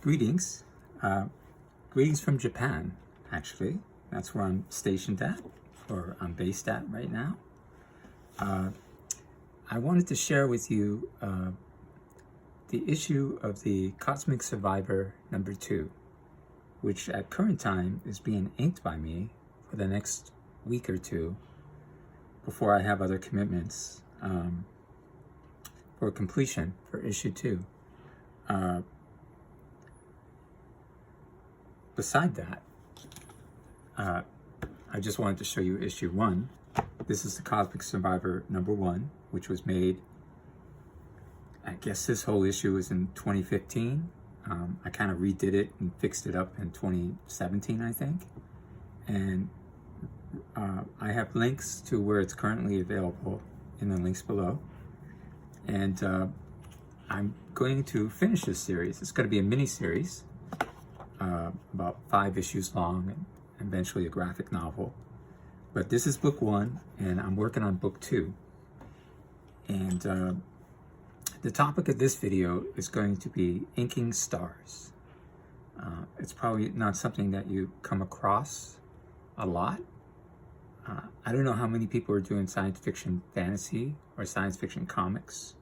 Greetings. Greetings from Japan, actually. That's where I'm stationed at, or I'm based at right now. I wanted to share with you the issue of the Cosmic Survivor #2, which at current time is being inked by me for the next week or two before I have other commitments for completion for issue 2. Beside that, I just wanted to show you issue 1. This is the Cosmic Survivor #1, which was made, I guess this whole issue was in 2015. I kind of redid it and fixed it up in 2017, I think. And I have links to where it's currently available in the links below. And I'm going to finish this series. It's going to be a mini-series, about 5 issues long, and eventually a graphic novel. But this is book 1, and I'm working on book 2. And the topic of this video is going to be inking stars. It's probably not something that you come across a lot. I don't know how many people are doing science fiction fantasy or science fiction comics.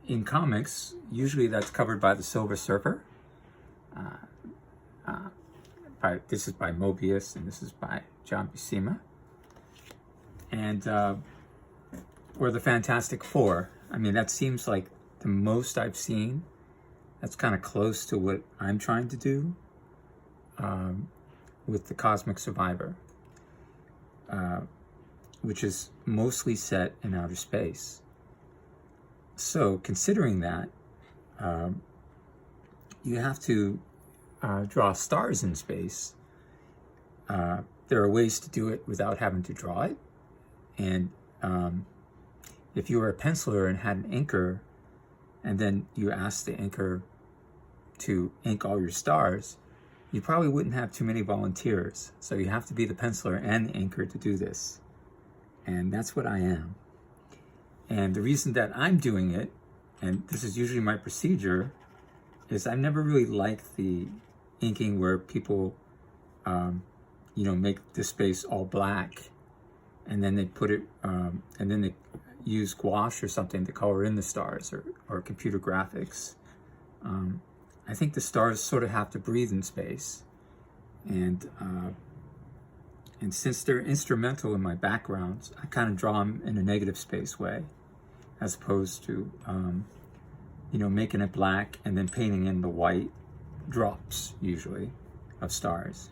In comics, usually that's covered by the Silver Surfer. This is by Mobius, and this is by John Buscema. And, or the Fantastic Four. I mean, that seems like the most I've seen. That's kind of close to what I'm trying to do with the Cosmic Survivor, which is mostly set in outer space. So, considering that, you have to draw stars in space. There are ways to do it without having to draw it. And if you were a penciler and had an inker, and then you asked the inker to ink all your stars, you probably wouldn't have too many volunteers. So you have to be the penciler and the inker to do this. And that's what I am. And the reason that I'm doing it, and this is usually my procedure, is I've never really liked the inking where people, make the space all black, and then they put it, and then they use gouache or something to color in the stars, or computer graphics. I think the stars sort of have to breathe in space, and since they're instrumental in my backgrounds, I kind of draw them in a negative space way, as opposed to, making it black and then painting in the white drops, usually, of stars.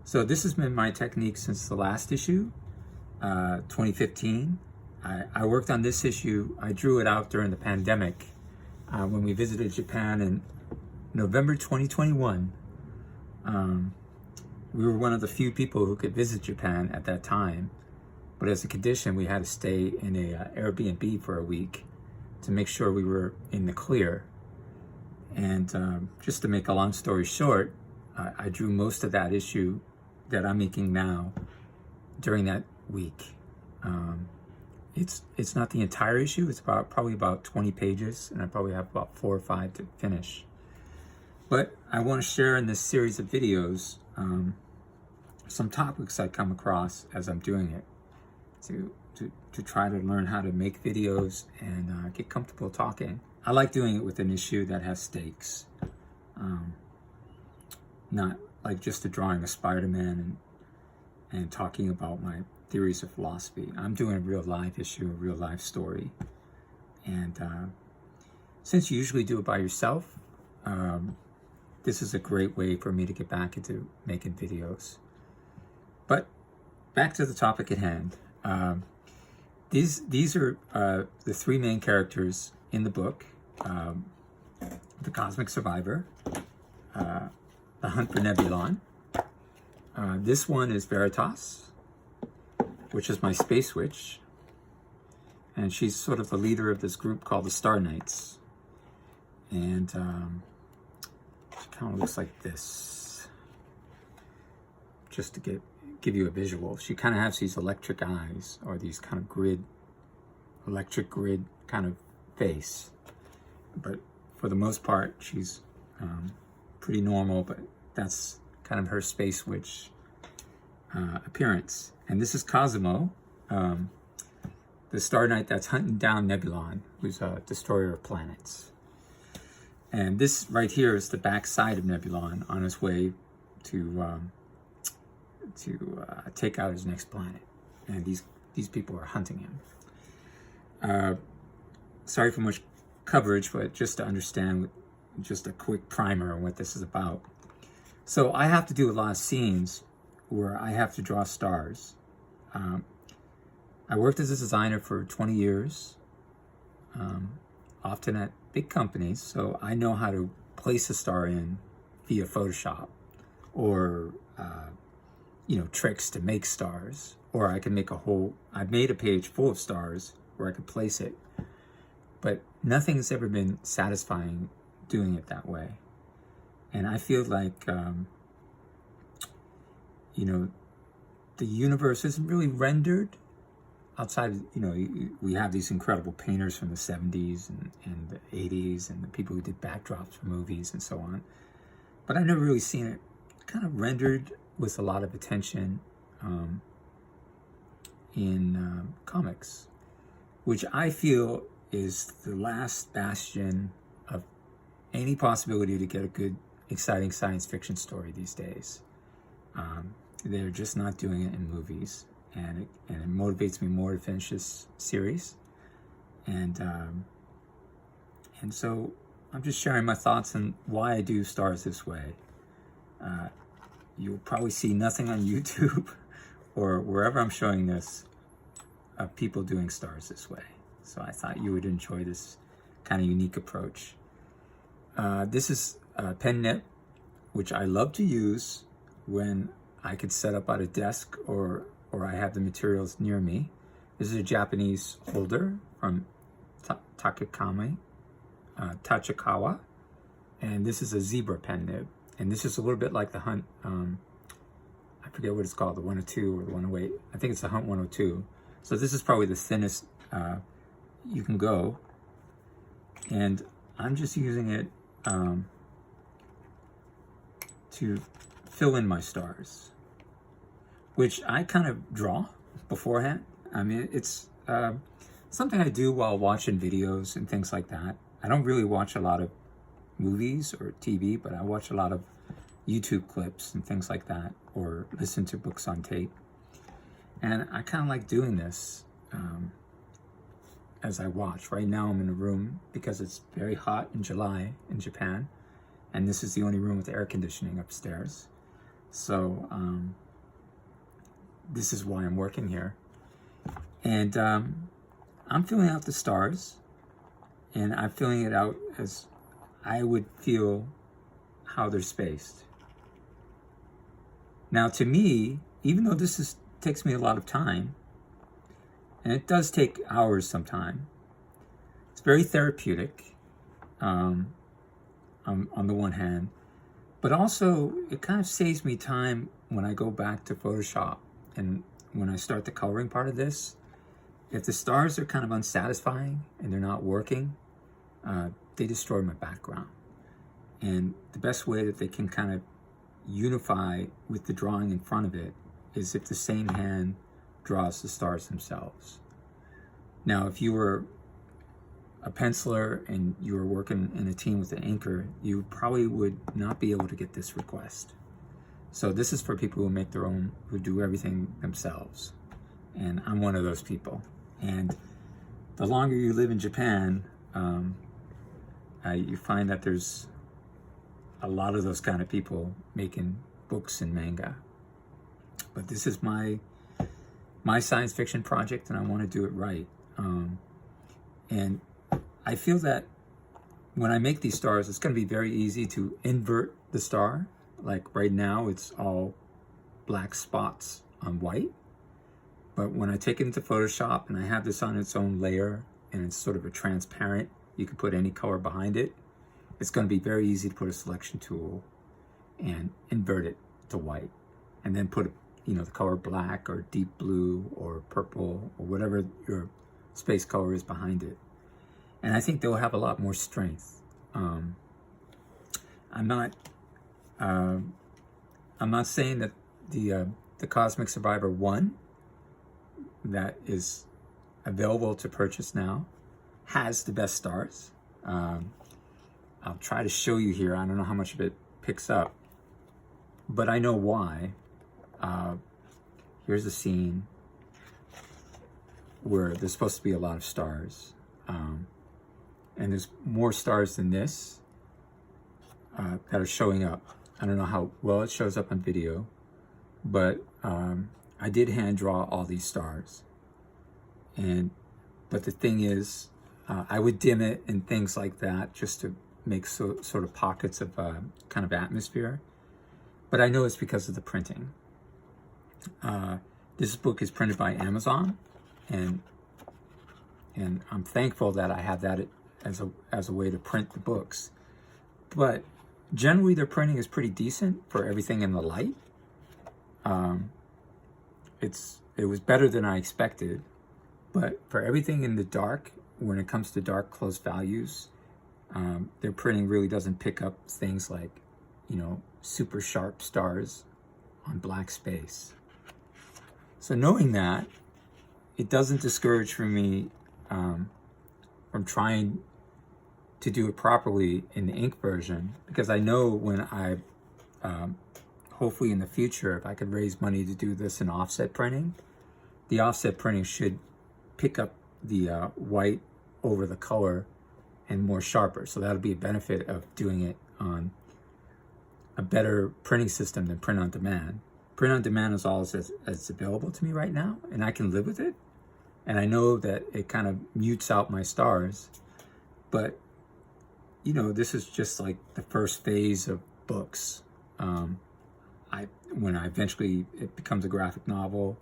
So this has been my technique since the last issue, 2015. I worked on this issue. I drew it out during the pandemic when we visited Japan in November 2021. We were one of the few people who could visit Japan at that time, but as a condition, we had to stay in a Airbnb for a week to make sure we were in the clear. And just to make a long story short, I drew most of that issue that I'm making now during that week. It's not the entire issue. It's probably about 20 pages, and I probably have about 4 or 5 to finish. But I want to share in this series of videos some topics I come across as I'm doing it, to try to learn how to make videos and get comfortable talking. I like doing it with an issue that has stakes, not like just a drawing of Spider-Man and talking about my theories of philosophy. I'm doing a real life issue, a real life story. And since you usually do it by yourself, this is a great way for me to get back into making videos. But back to the topic at hand. These are the 3 main characters in the book. The Cosmic Survivor, the Hunt for Nebulon. This one is Veritas, which is my Space Witch. And she's sort of the leader of this group called the Star Knights. And she kind of looks like this, just to give you a visual. She kind of has these electric eyes, or these kind of electric grid kind of face. But for the most part, she's pretty normal, but that's kind of her Space Witch appearance. And this is Cosmo, the Star Knight that's hunting down Nebulon, who's a destroyer of planets. And this right here is the back side of Nebulon on his way to take out his next planet. And these people are hunting him. Sorry for much coverage, but just to understand, just a quick primer on what this is about. So I have to do a lot of scenes where I have to draw stars. I worked as a designer for 20 years, often at big companies, so I know how to place a star in via Photoshop, or tricks to make stars, or I can make I've made a page full of stars where I could place it, but nothing's ever been satisfying doing it that way. And I feel like, the universe isn't really rendered outside of, we have these incredible painters from the 70s and the 80s and the people who did backdrops for movies and so on. But I've never really seen it kind of rendered with a lot of attention in comics, which I feel is the last bastion of any possibility to get a good, exciting science fiction story these days. They're just not doing it in movies, and it motivates me more to finish this series. And so I'm just sharing my thoughts on why I do stars this way. You'll probably see nothing on YouTube or wherever I'm showing this of people doing stars this way. So I thought you would enjoy this kind of unique approach. This is a pen nib, which I love to use when I could set up at a desk or I have the materials near me. This is a Japanese holder from Tachikawa, and this is a zebra pen nib. And this is a little bit like the Hunt, I forget what it's called, the 102 or the 108. I think it's the Hunt 102. So this is probably the thinnest you can go. And I'm just using it to fill in my stars, which I kind of draw beforehand. I mean, it's something I do while watching videos and things like that. I don't really watch a lot of movies or TV, but I watch a lot of YouTube clips and things like that, or listen to books on tape. And I kind of like doing this as I watch. Right now I'm in a room because it's very hot in July in Japan, and this is the only room with air conditioning upstairs. So this is why I'm working here. And I'm filling out the stars, and I'm filling it out as I would feel how they're spaced. Now, to me, even though this takes me a lot of time, and it does take hours sometime, it's very therapeutic on the one hand, but also it kind of saves me time when I go back to Photoshop and when I start the coloring part of this. If the stars are kind of unsatisfying and they're not working, they destroy my background. And the best way that they can kind of unify with the drawing in front of it is if the same hand draws the stars themselves. Now, if you were a penciler and you were working in a team with an inker, you probably would not be able to get this request. So this is for people who make their own, who do everything themselves. And I'm one of those people. And the longer you live in Japan, you find that there's a lot of those kind of people making books and manga. But this is my science fiction project, and I want to do it right. And I feel that when I make these stars, it's going to be very easy to invert the star. Like right now, it's all black spots on white. But when I take it into Photoshop and I have this on its own layer, and it's sort of a transparent, you can put any color behind it, it's going to be very easy to put a selection tool and invert it to white, and then put the color black or deep blue or purple or whatever your space color is behind it. and I think they'll have a lot more strength. I'm not saying that the Cosmic Survivor 1 that is available to purchase now has the best stars. I'll try to show you here. I don't know how much of it picks up, but I know why. Here's a scene where there's supposed to be a lot of stars. And there's more stars than this that are showing up. I don't know how well it shows up on video, but I did hand draw all these stars. But the thing is, I would dim it and things like that just to make sort of pockets of kind of atmosphere. But I know it's because of the printing. This book is printed by Amazon, and I'm thankful that I have that as a way to print the books. But generally their printing is pretty decent for everything in the light. It was better than I expected, but for everything in the dark, when it comes to dark close values, their printing really doesn't pick up things like, super sharp stars on black space. So knowing that, it doesn't discourage for me from trying to do it properly in the ink version, because I know when I, hopefully in the future, if I could raise money to do this in offset printing, the offset printing should pick up the white over the color and more sharper. So that'll be a benefit of doing it on a better printing system than print on demand. Print on demand is all that's available to me right now, and I can live with it. And I know that it kind of mutes out my stars, but this is just like the first phase of books. When it becomes a graphic novel,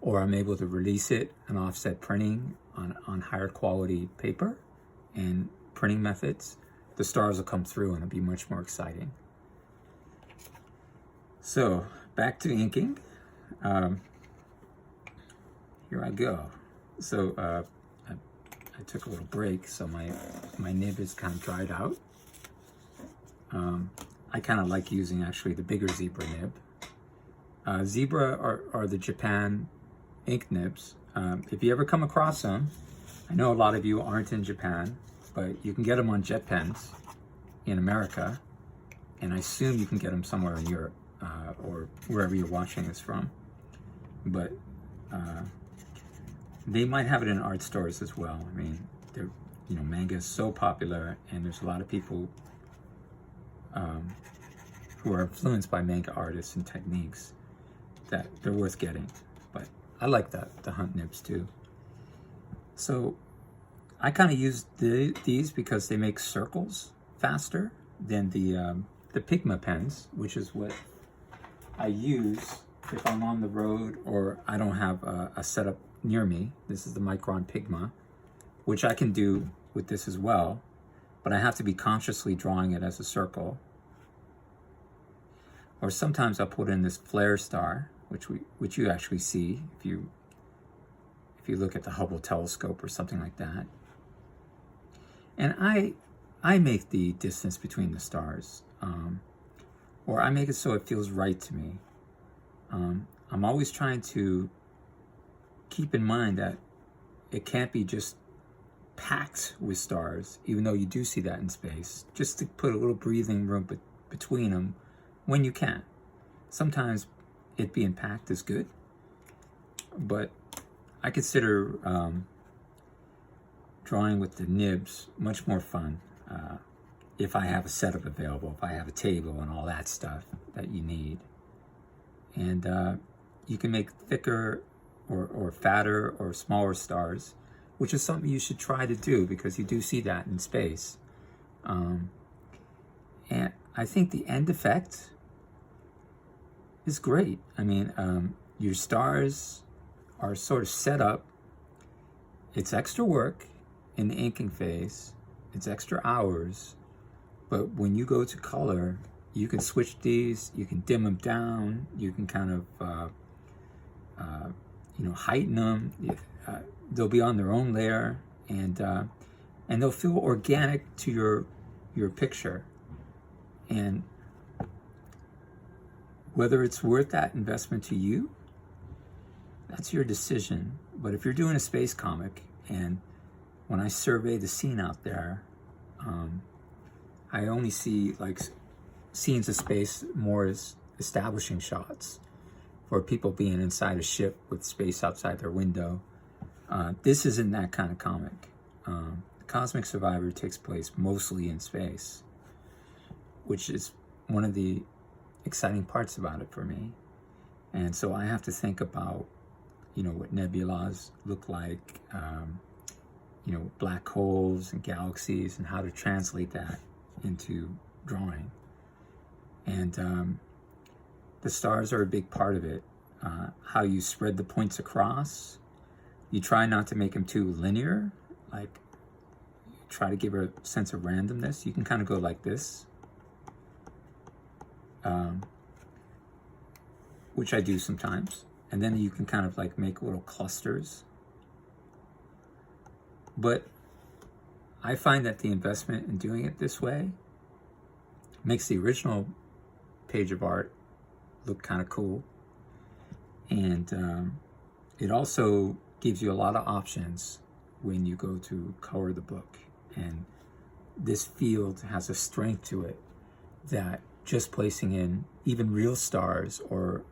or I'm able to release it in offset printing on higher quality paper and printing methods, the stars will come through and it'll be much more exciting. So back to inking. Here I go. So I took a little break, so my nib is kind of dried out. I kind of like using actually the bigger zebra nib. Zebra are the Japan ink nibs. If you ever come across them, I know a lot of you aren't in Japan, but you can get them on jet pens in America, and I assume you can get them somewhere in Europe or wherever you're watching this from. But they might have it in art stores as well. I mean, manga is so popular, and there's a lot of people who are influenced by manga artists and techniques that they're worth getting. But I like the Hunt nibs too. So I kind of use these because they make circles faster than the Pigma pens, which is what I use if I'm on the road or I don't have a setup near me. This is the Micron Pigma, which I can do with this as well, but I have to be consciously drawing it as a circle. Or sometimes I'll put in this flare star, which you actually see if you look at the Hubble telescope or something like that. And I make the distance between the stars, or I make it so it feels right to me. I'm always trying to keep in mind that it can't be just packed with stars, even though you do see that in space, just to put a little breathing room between them when you can. Sometimes it being packed is good, but I consider drawing with the nibs much more fun if I have a setup available, if I have a table and all that stuff that you need. And you can make thicker or fatter or smaller stars, which is something you should try to do because you do see that in space. And I think the end effect is great. I mean, your stars are sort of set up. It's extra work in the inking phase. It's extra hours. But when you go to color, you can switch these, you can dim them down, you can kind of, heighten them. They'll be on their own layer. And and they'll feel organic to your picture. And whether it's worth that investment to you, that's your decision. But if you're doing a space comic, and when I survey the scene out there, I only see like scenes of space more as establishing shots for people being inside a ship with space outside their window. This isn't that kind of comic. The Cosmic Survivor takes place mostly in space, which is one of the exciting parts about it for me. And so I have to think about, what nebulas look like, black holes and galaxies, and how to translate that into drawing. And the stars are a big part of it. How you spread the points across. You try not to make them too linear, like try to give a sense of randomness. You can kind of go like this, which I do sometimes. And then you can kind of like make little clusters. But I find that the investment in doing it this way makes the original page of art look kind of cool. And it also gives you a lot of options when you go to color the book. And this field has a strength to it that just placing in even real stars or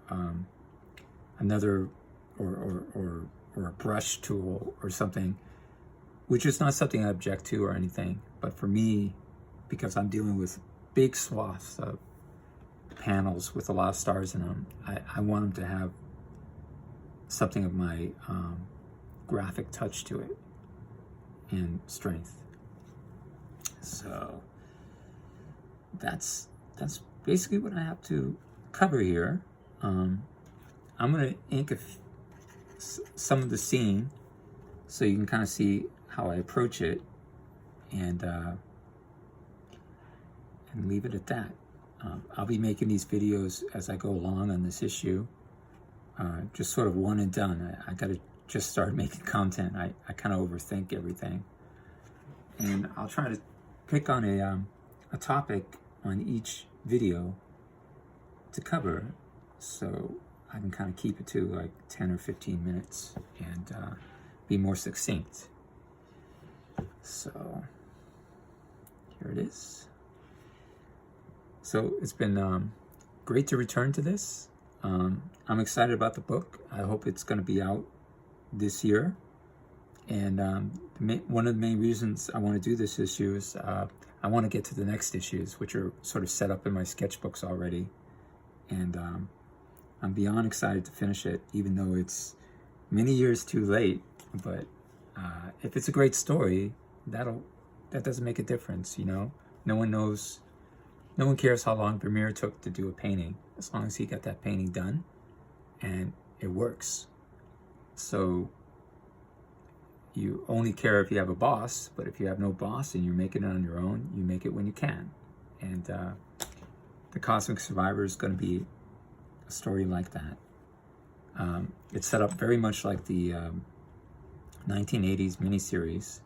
another or a brush tool or something, which is not something I object to or anything, but for me, because I'm dealing with big swaths of panels with a lot of stars in them, I want them to have something of my graphic touch to it and strength. So that's basically what I have to cover here. I'm going to ink some of the scene so you can kind of see how I approach it, and leave it at that. I'll be making these videos as I go along on this issue, just sort of one and done. I got to just start making content. I kind of overthink everything, and I'll try to pick on a topic on each video to cover, so I can kind of keep it to like 10 or 15 minutes and be more succinct. So here it is. So it's been great to return to this. I'm excited about the book. I hope it's going to be out this year. And one of the main reasons I want to do this issue is I want to get to the next issues, which are sort of set up in my sketchbooks already. And I'm beyond excited to finish it, even though it's many years too late. But if it's a great story, that doesn't make a difference, No one cares how long Vermeer took to do a painting, as long as he got that painting done and it works. So you only care if you have a boss, but if you have no boss and you're making it on your own, you make it when you can. And the Cosmic Survivor is going to be a story like that. It's set up very much like the 1980s miniseries,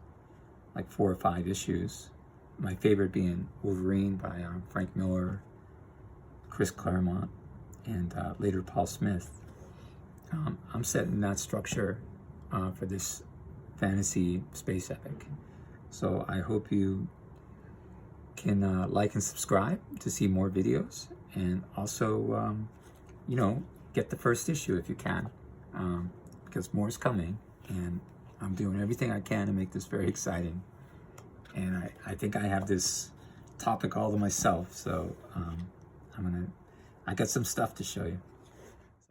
like 4 or 5 issues. My favorite being Wolverine by Frank Miller, Chris Claremont, and later Paul Smith. I'm setting that structure for this fantasy space epic. So I hope you can like and subscribe to see more videos, and also, get the first issue if you can, because more is coming, and I'm doing everything I can to make this very exciting. And I think I have this topic all to myself, so I got some stuff to show you.